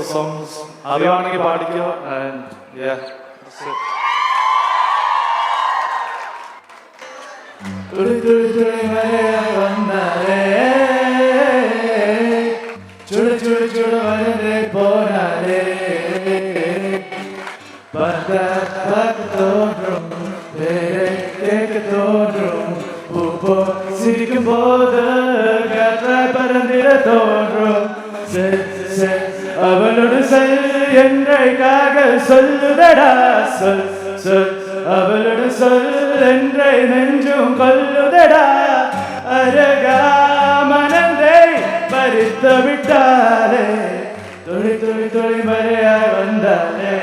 the songs. അറിയാണെങ്കിൽ പാടിക്കോ. And yeah, that's it. തുളി തുളി തുളി മഴയായി വന്നാലേ ചുടു ചുടു ചുടു വരണ്ടേ പോനാലേ தோன்றும் கேட்க தோன்றும் பூப்போ சிரிக்கும் போது காற்றாய் பறந்திட தோன்றும் அவளோடு சொல் என்றைக்காக சொல்லுதடா சொல் சொல் அவளோடு சொல் என்றை நெஞ்சும் கொல்லுதடா அரகா மனதை பறித்து விட்டாலே துளி துளி துளி மழையாய் வந்தாலே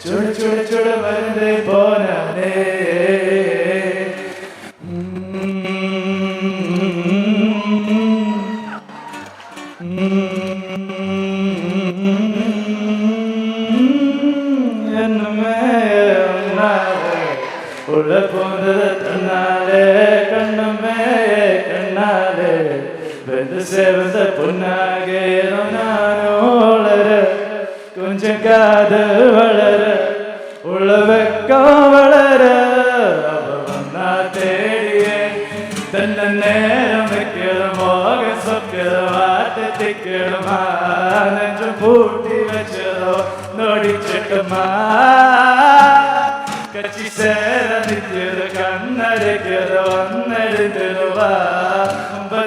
சுடு சுடு சுடு மருந்தை போனாலே என்னமே உள்ள போனது தன்னாலே கண்ணமே கண்ணாலே வெந்து சேர்ந்த பொன்னாகே நானோளர கொஞ்சம் காதல் வளர உள்ள வெக்கம் வளர அவ வந்தா தேடியே தன்ன நேரம் வைக்கணும் மோக சொக்கணும் வார்த்தை திக்கணுமா நெஞ்சம் பூட்டி வச்சதோ நோடிச்சிட்டுமா கட்சி சேர நிற்கிறது கண்ணடிக்கிறது ஒன்னெடுத்துடுவா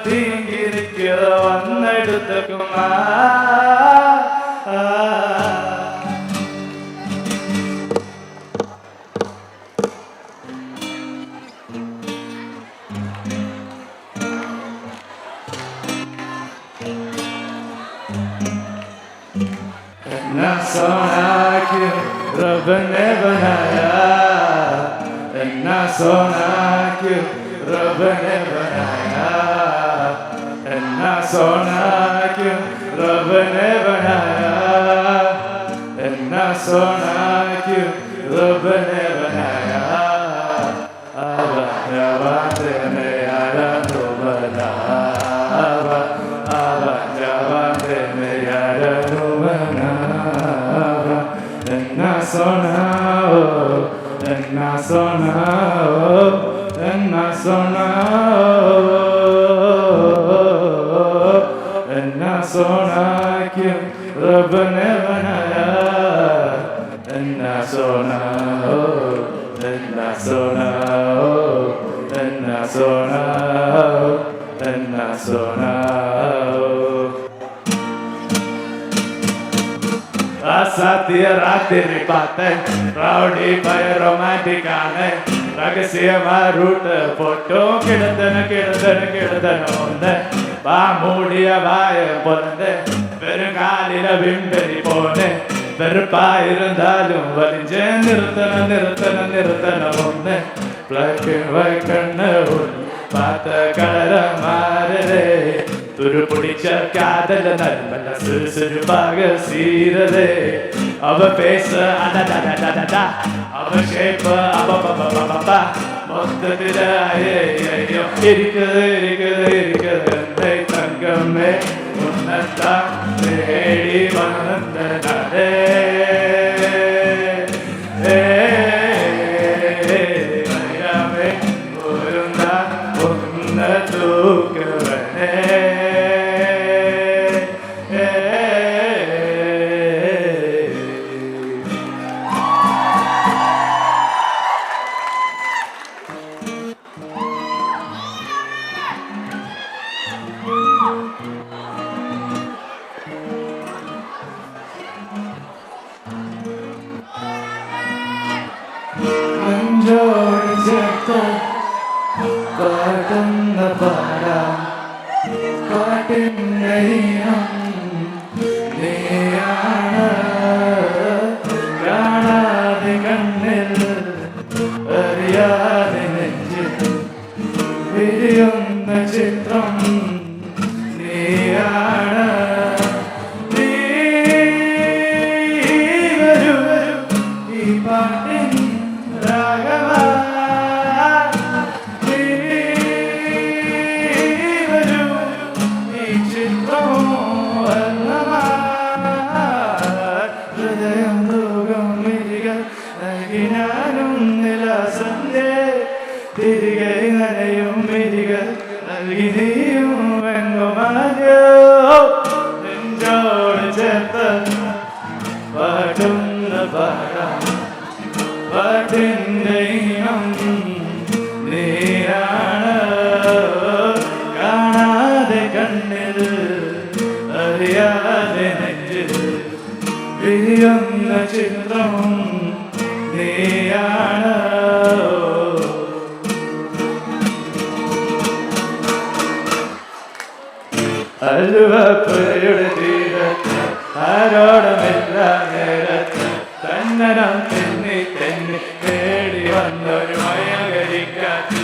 தீங்கி நிற்கிற ஒன்னெடுத்துக்குமா इतना सोना क्यों रब ने बनाया इतना सोना क्यों रब ने बनाया इतना सोना क्यों रब ने बनाया इतना सोना क्यों रब ने बनाया जवान ने यारा तो बना जवान ने यारा तो बना इतना सोना इतना सोना इतना सोना इतना सोना क्यों रब ने बनाया इतना सोना इतना सोना इतना सोना इतना सोना அசாத்திய ராத்திரி பார்த்தேன் ரவுடி பய ரொமான்டிக்கான ரகசியமா ரூட்டு போட்டும் கிடந்தன ஒன்று வா மூடிய வாய பொறந்து பெருங்காலில விம்பெறி போனேன் வெறுப்பா இருந்தாலும் வலிஞ்சு நிறுத்தன ஒன்று பிளக்கு வைக்கண்ணு பார்த்த கலர மாறுதே துரு பிடிச்ச காதல நர்மல சுறுசுறுப்பாக சீரதே அவ பேச அடடடடடா அவ ஷேப்ப அப்பப்பப்பப்பப்பா மொத்தத்தில ஐயோ இருக்குது தங்கமே உன்னத்தான் தேடி வந்த நடே மரியாமே ஒருந்தா உன்ன தூக்குவனே மஞ்சோடு சேர்த்த காட்டுന്ന പാടാം കാട്ടിൻ നെയ്യം നീയാണ് കാണാതെ കണ്ണിൽ അറിയാതെ നെഞ്ചിൽ വിരിയുന്ന ചിത്രം നീയാണ് നീ വരൂ ഈ പാട്ടിൻ രാഗമാ ലോകം മിരികൾ നൽകി ഞാനും നിലാസന്റെ തിരികെ നനയും മിരികൾ നൽകി നീയും വെങ്ങുമാനോ നെഞ്ചോട് ചേർത്ത് പാടുന്ന പാടാം പാട്ടിൻ്റെ ഇനം നീയാണ് കാണാതെ കണ്ണിൽ അറിയാതെ നെഞ്ചിൽ വിരിയുന്ന ചിത്രം നീയാണ് അലുവപ്പുഴയുടെ തീരത്ത് ആരോടമില്ല നേരത്ത് തന്നനം തെന്നി തെന്നി തേടി വന്നൊരു മയകരിക്കാറ്റ്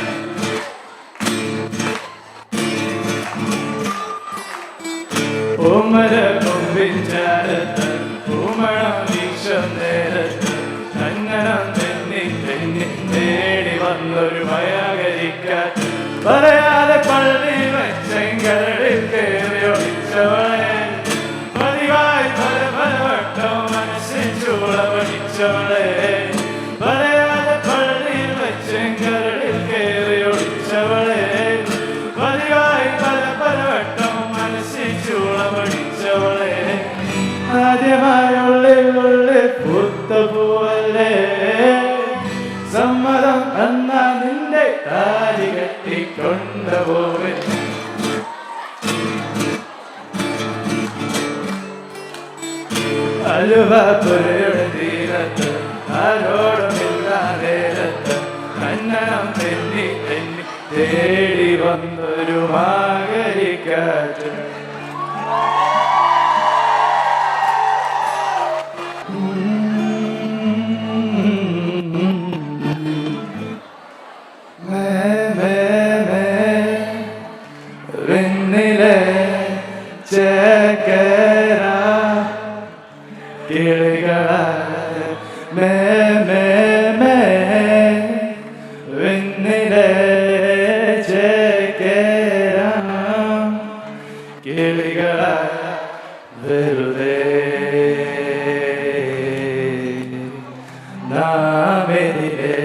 പൂമര കൊമ്പിച്ചാരത്ത് പൂമണം വീക്ഷം നേരത്ത് തന്നനം തെന്നി തെന്നി തേടി വന്നൊരു മയകരിക്കാറ്റ് പറയാതെ പള്ളി വെച്ചെങ്കരടിൽ കയറി ഒളിച്ചവളെ പതിവായി പല പല വട്ടം മനസ്സിൽ ചൂളവടിച്ചവളെ പറയാതെ പള്ളി വെച്ചെങ്കരടിൽ കയറി ഒളിച്ചവളെ പതിവായി പല പല വട്ടം മനസ്സിൽ ചൂളവടിച്ചവളെ ആദ്യമായുള്ളിൽ ഉള്ളിൽ പൂത്ത പൂവല്ലേ സമ്മതം തന്ന നിന്റെ താലി കെട്ടിക്കൊണ്ടുപോവൻ അലുവപ്പുഴയുടെ തീരത്ത് ആരോടുമില്ല നേരത്ത് കന്നനം തെന്നി തെന്നി തേടി വന്നൊരു മാകരിക്കാറ്റ് വെണ്ണിലെ ചേക്കര കിളികള മേ മേ മേ വെണ്ണിലെ ചേക്കര കിളികള വെറുതെ നാമെതിരെ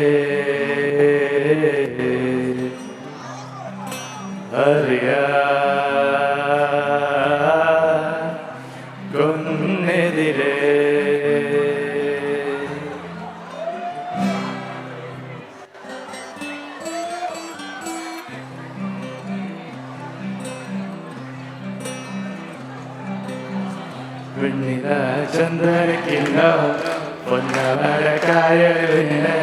അറിയാ കൊന്നെതിരെ വെണ്ണില ചന്ദ്രനക്കില്ലോ പൊന്നമരക്കായലിനെ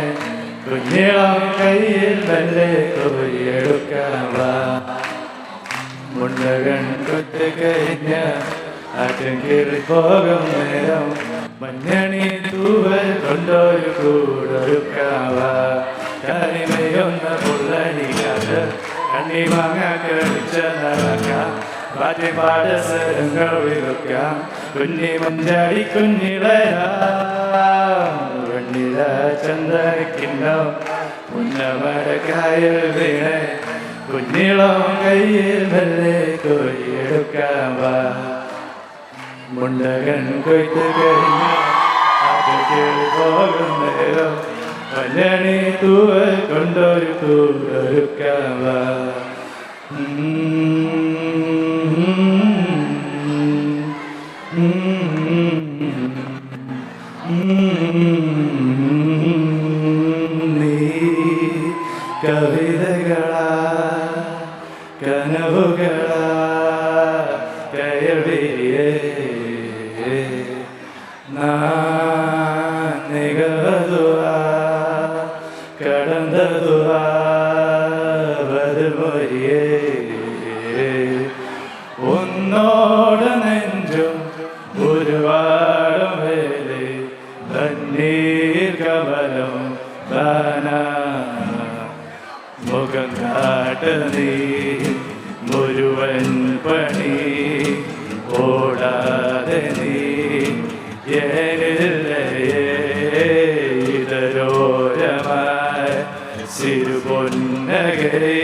കുഞ്ഞിളം കയ്യിൽ വല്ലേ കോരിയെടുക്കാവാ മുണ്ടകൻ കൊത്ത് കഴിഞ്ഞ ആറ്റം കീറി പോകും നേരം മഞ്ഞണി തൂവൽ കൊണ്ടൊരു കൂടൊരുക്കാവാ കരിമയൊന്ന പുള്ളടിക്കാത് കണ്ണി മാങ്ങ കഴിച്ച നടക്കാം പാട്ടിപ്പാട സ്വരങ്ങൾ വിറുക്കാം കുഞ്ഞി മഞ്ചാടി കുഞ്ഞിളയാ വെണ്ണില ചന്ദ്രനക്കിന്നോ മുന്നമരക്കായൽ വീണേ കുഞ്ഞിളം കയ്യിൽ മെല്ലെ കോരിയെടുക്കാവാ മുണ്ടകൻ കൊയ്ത്ത് കഴിഞ്ഞ അത് കേറി പോകും നേരം മഞ്ഞണി തൂവൽ കൊണ്ടൊരു കൂടൊരുക്കാവാ നീ കവിതകളാ കനവുകളാ കയറിയേ നികതുവാ കടന്നതുവാ വരുമൊരിയേ ഒന്നോട് നെഞ്ചും ഒരുപാട് മേലെ തന്നീർ കമലം താനാ മുഖം കാട്ട് നീ മുഴുവൻ പണി ഓടാതെ നീ ഇതരോരമായ സിരുപൊന്നകരെ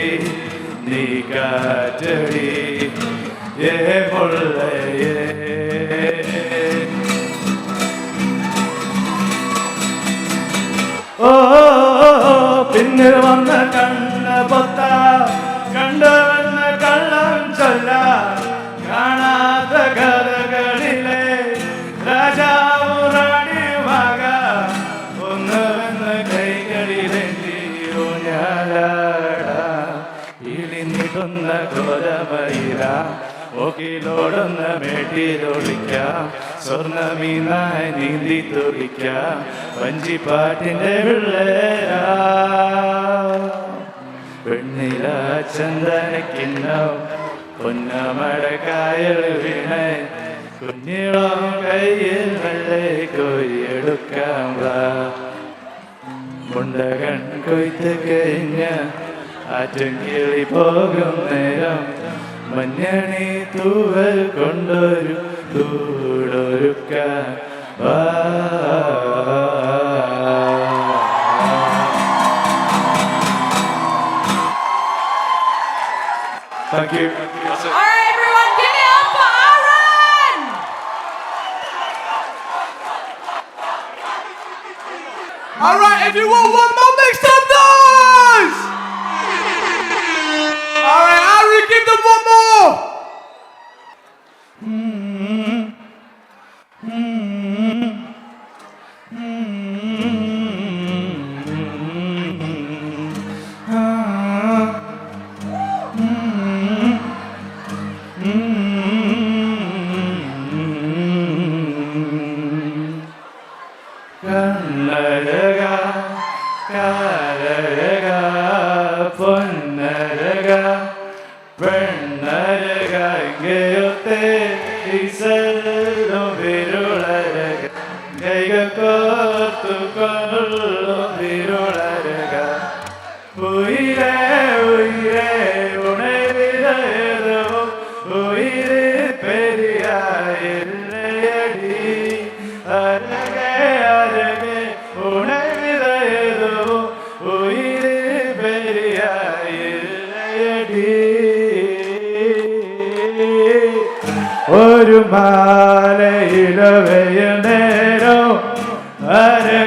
നീ കാറ്റടി പൊള്ളയേ മുന്നിൽ വന്ന് കണ്ണ് പൊത്ത കണ്ടുവന്ന് കള്ളം ചൊല്ല കാണാത്ത കഥകളിലെ രാജാവു റാണിയുമാക ഒന്നുവെന്ന് കൈകളിലെന്തിയോ ഞാലാട ഇളിന്നിടുന്ന കോലമയില ഓക്കിലോടൊന്ന മേട്ടിലൊളിക്കാം സ്വർണ്ണമീനായി നീന്തി തുളിക്കാം വഞ്ചിപ്പാട്ടിന്റെ പിള്ളേരാ പെണ്ണില ചന്ദനക്കിണ്ണം പൊന്നമടക്കായൽ വീണേ കുഞ്ഞിളം കയ്യിൽ വെള്ളെ കൊയ്യെടുക്കാം മുണ്ടകൺ കൊയ്ത്ത് കഴിഞ്ഞ ആറ്റുംകിളി പോകും നേരം മഞ്ഞണി തൂവൽ കൊണ്ടൊരു കൂടൊരുക്കാൻ വാ. Thank you. All right, everyone, give it up for Aaron! All right, if you want one more, make some noise! All right, Aaron, give them one more! കണ്ണഴക കാരഴക പൊന്നഴക പെണ്ണഴക ഇങ്ങയൊത്തെ ഈശ്വരും വിരുളഴക കൈകൾ കോർത്തു കൊള്ളും വിരുളഴക ഉയിരേ ഉയിരേ ഉണവിതേതോ ഉയിരേ പെരിയായില്ലയടി അരകെ അരകെ ഉണവിതേതോ ഉയിരേ പെരിയായില്ലയടി ഒരു മാലയിലവയ നേരം അരകാണയിലുതിർക്കാൻ